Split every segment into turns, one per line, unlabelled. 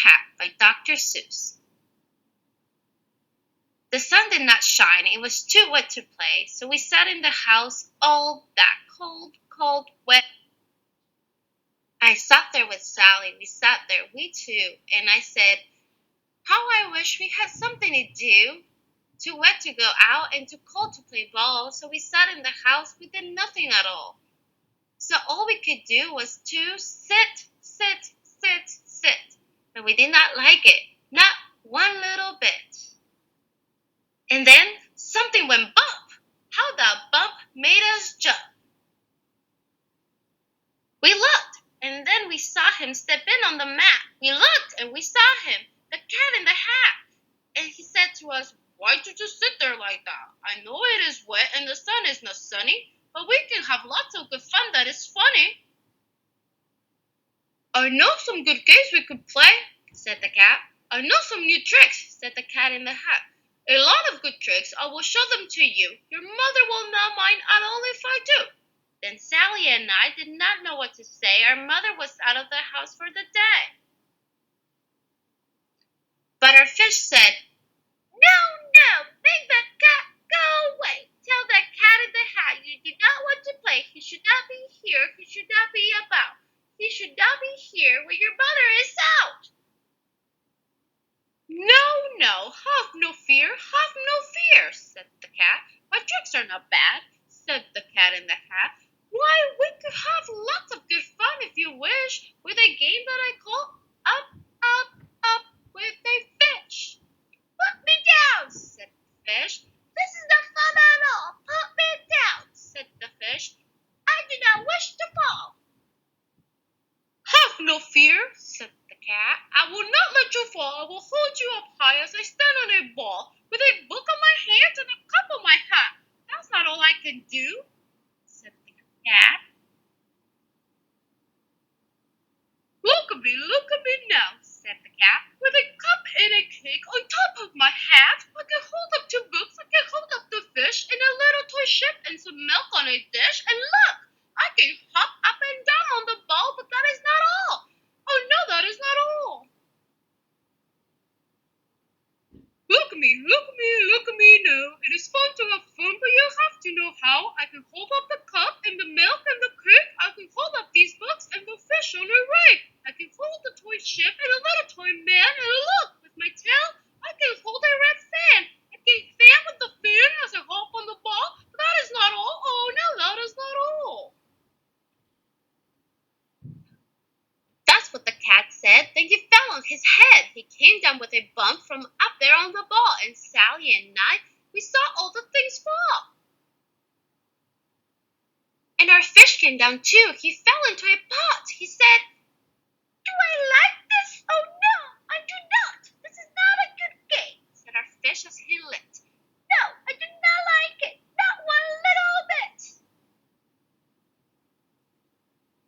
Hat by Dr. Seuss. The sun did not shine, it was too wet to play, so we sat in the house all that cold, wet. I sat there with Sally, we sat there, we two, and I said, how I wish we had something to do. Too wet to go out and too cold to play ball, so we sat in the house, we did nothing at all. So all we could do was to sit, but we did not like it, not one little bit. And then something went bump. How that bump made us jump. We looked, and then we saw him step in on the mat. We looked, and we saw him, the cat in the hat. And he said to us, why did you sit there like that? I know it is wet and the sun is not sunny, but we can have lots of good fun that is funny. I know some good games we could play, said the cat. I know some new tricks, said the cat in the hat. A lot of good tricks, I will show them to you. Your mother will not mind at all if I do. Then Sally and I did not know what to say. Our mother was out of the house for the day. But our fish said, no, make that cat go away. Tell that cat in the hat you do not want to play. He should not be here. He should not be about. He should not be here when your mother is out. No, have no fear, said the cat. My tricks are not bad, said the cat in the hat. Why, we could have lots of good fun if you wish, with a game that I call Up with a Fish. Put me down, said the fish. This is not fun at all. Put me down, said the fish. I do not wish to fall. Have no fear, said the cat. I will not let you fall. I will hold you up high as I stand on a ball, with a book on my hand and a cup on my hat. That's not all I can do, said the cat. Look at me now, said the cat. With a cup and a cake on top of my hat, I can hold up two books, I can hold up the fish, and a little toy ship, and some milk on a dish, and look, I can hop up and down on the ball, but that is not all. Oh no, that is not all. Look at me now. It is fun to have fun, but you have to know how. I can hold up the cup and the milk and the cake. I can hold up these books and the fish on a rake. I can hold the toy ship and a little toy man. And look, with my tail, I can hold a red fan. I can fan with the fan as I hop on the ball. But that is not all. Oh no, that is not all. That's what the cat said. Then he fell on his head. He came down with a bump from up there on the ball, and Sally and I, we saw all the things fall. And our fish came down too. He fell into a pot. He said, do I like this? Oh no, I do not. This is not a good game, said our fish as he lit. No, I do not like it. Not one little bit.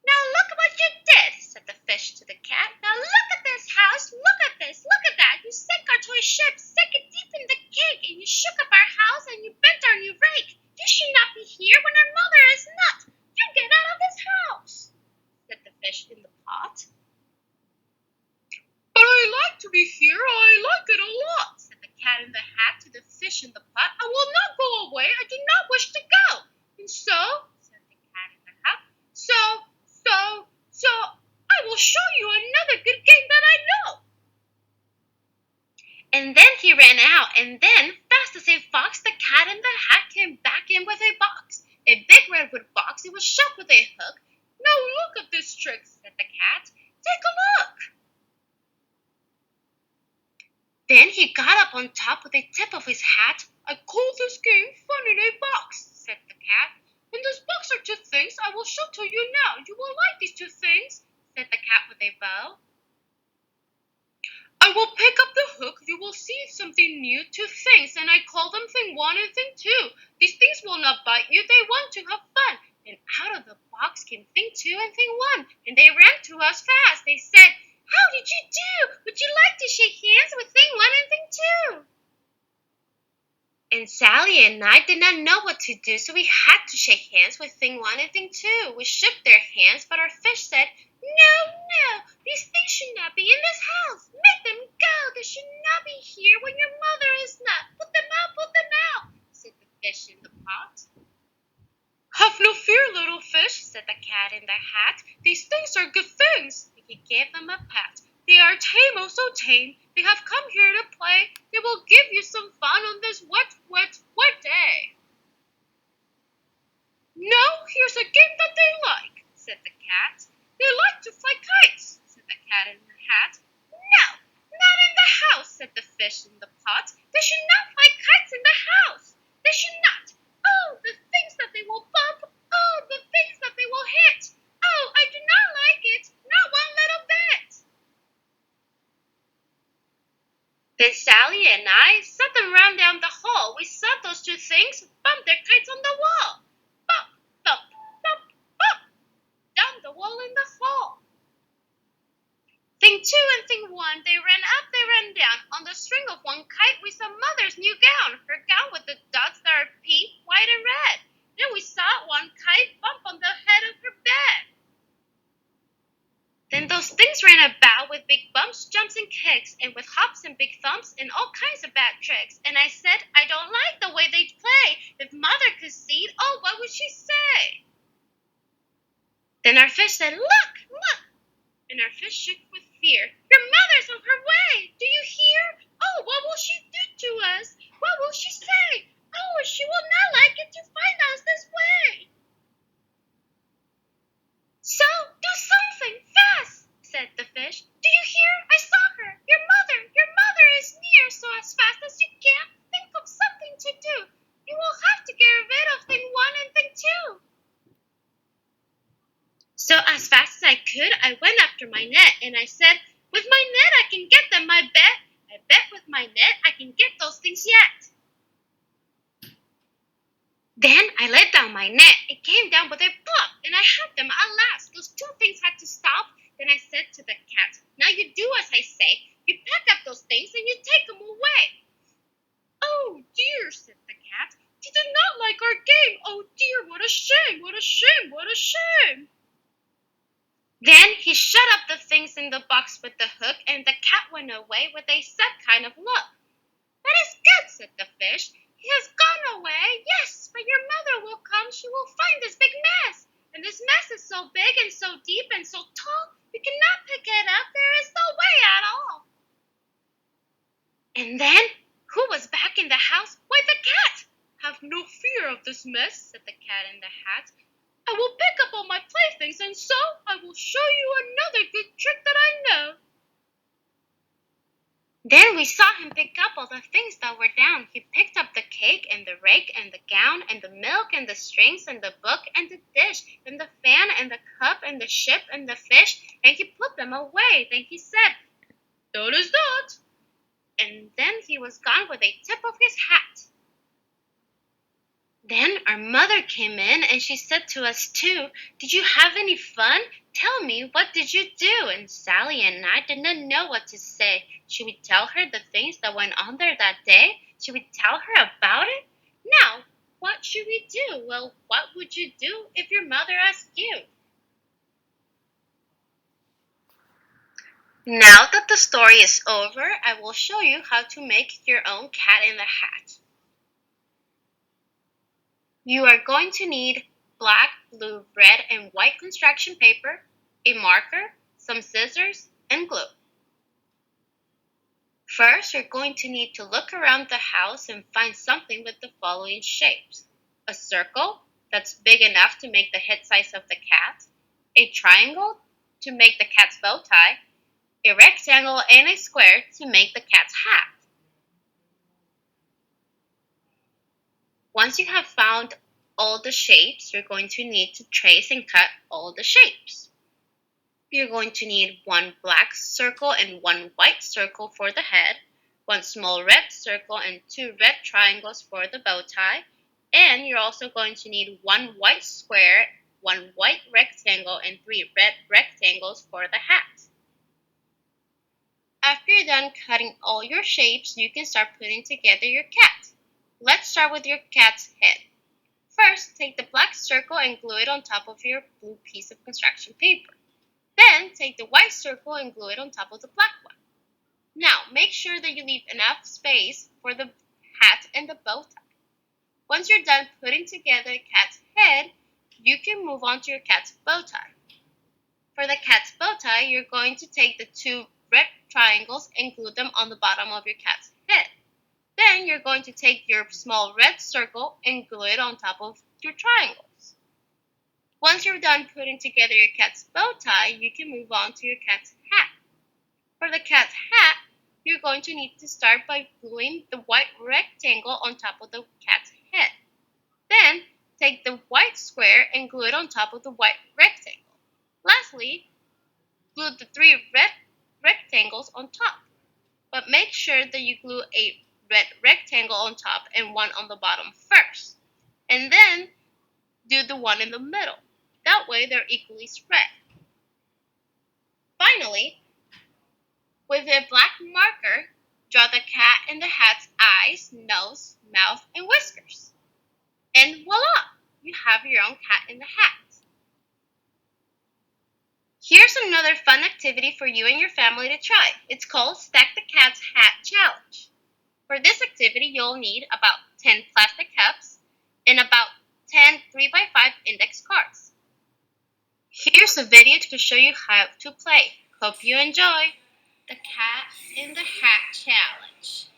Now look what you did, said the fish to the cat. Now look at this house, look at this, look at that. You sank our toy ship, sank it deep in the cake, and you shook up our house, and you bent our new rake. You should not be here when our mother is not. You get out of this house, said the fish in the pot. But I like to be here, I like it a lot, said the cat in the hat to the fish in the pot. I will not go away, I do not wish to go. And so, said the cat in the hat, so, I will show you another good game that I know. And then he ran out, and then, fast as a fox, the cat in the hat came back in with a box. A big redwood box, it was shut with a hook. Now look at this trick, said the cat. Take a look. Then he got up on top with the tip of his hat. I call this game Fun in a Box, said the cat. In this box are two things I will show to you now. You will like these two things, said the cat with a bow. I will pick up the hook. You will see something new, two things, and I call them thing one and thing two. These things will not bite you. They want to have fun. And out of the box came thing two and thing one, and they ran to us fast. They said, how did you do? Would you like to shake hands with thing one and thing two? And Sally and I did not know what to do, so we had to shake hands with thing one and thing two. We shook their hands, but our fish said, no, these things should not be in this house. Cat in the Hat. "These things are good things." And he gave them a pat. "They are tame, oh so tame. They have come here to play. They will give you some fun on this wet, wet, wet day." "No, here's a game that they like," said the cat. "They like to fly kites," said the Cat in the Hat. "No, not in the house," said the fish in the pot. "They should not fly kites in the house. They should not. Oh, the things that they will bump. Oh, the things that they will hit. Oh, I do not like it, not one little bit." Then Sally and I sat them round down the hall. We saw those two things bump their kites on the wall. Bump, bump, bump, bump, down the wall in the hall. Thing two and thing one, they ran up, they ran down. On the string of one kite we saw Mother's new gown, her gown with the dots that are pink, white, and red. Then we saw one kite bump on the head of her bed. Then those things ran about with big bumps, jumps, and kicks, and with hops and big thumps, and all kinds of bad tricks. And I said, "I don't like the way they play. If Mother could see it, oh, what would she say?" Then our fish said, "Look, look!" And our fish shook with fear. "Your mother's on her way! Do you hear? Oh, what will she do to us? What will she say? Oh, she will not like it to find us this way." "So, do something, fast," said the fish. "Do you hear? I saw her. Your mother is near, so as fast as you can, think of something to do. You will have to get rid of thing one and thing two." So as fast as I could, I went after my net, and I said, "With my net I can get them, I bet. I bet with my net I can get those things yet." Then I let down my net. It came down with a plop, and I had them at last. Those two things had to stop. Then I said to the cat, "Now you do as I say. You pack up those things and you take them away." "Oh dear," said the cat. "They did not like our game. Oh dear, what a shame, what a shame, what a shame." Then he shut up the things in the box with the hook, and the cat went away with a sad kind of look. "That is good," said the fish. "He has gone away. Yes, but your mother will come. She will find this big mess. And this mess is so big and so deep and so tall, we cannot pick it up. There is no way at all." And then, who was back in the house? Why, the cat! "Have no fear of this mess," said the Cat in the Hat. "I will pick up all my playthings, and so I will show you another good trick that I know." Then we saw him pick up all the things that were down. He picked up the cake and the rake and the gown and the milk and the strings and the book and the dish and the fan and the cup and the ship and the fish, and he put them away. Then he said, "That is that." And then he was gone with a tip of his hat. Then our mother came in, and she said to us too, "Did you have any fun? Tell me, what did you do?" And Sally and I did not know what to say. Should we tell her the things that went on there that day? Should we tell her about it? Now, what should we do? Well, what would you do if your mother asked you? Now that the story is over, I will show you how to make your own Cat in the Hat. You are going to need black, blue, red, and white construction paper, a marker, some scissors, and glue. First, you're going to need to look around the house and find something with the following shapes: a circle that's big enough to make the head size of the cat, a triangle to make the cat's bow tie, a rectangle, and a square to make the cat's hat. Once you have found all the shapes, you're going to need to trace and cut all the shapes. You're going to need one black circle and one white circle for the head, one small red circle and two red triangles for the bow tie, and you're also going to need one white square, one white rectangle, and three red rectangles for the hat. After you're done cutting all your shapes, you can start putting together your cat. Let's start with your cat's head. First, take the black circle and glue it on top of your blue piece of construction paper. Then, take the white circle and glue it on top of the black one. Now, make sure that you leave enough space for the hat and the bow tie. Once you're done putting together the cat's head, you can move on to your cat's bow tie. For the cat's bow tie, you're going to take the two red triangles and glue them on the bottom of your cat's head. Then you're going to take your small red circle and glue it on top of your triangles. Once you're done putting together your cat's bow tie, you can move on to your cat's hat. For the cat's hat, you're going to need to start by gluing the white rectangle on top of the cat's head. Then, take the white square and glue it on top of the white rectangle. Lastly, glue the three red rectangles on top. But make sure that you glue a red rectangle on top and one on the bottom first. And then do the one in the middle. That way they're equally spread. Finally, with a black marker, draw the cat in the hat's eyes, nose, mouth, and whiskers. And voila! You have your own cat in the hat. Here's another fun activity for you and your family to try. It's called Stack the Cat's Hat Challenge. For this activity, you'll need about 10 plastic cups and about 10 3x5 index cards. Here's a video to show you how to play. Hope you enjoy! The Cat in the Hat Challenge.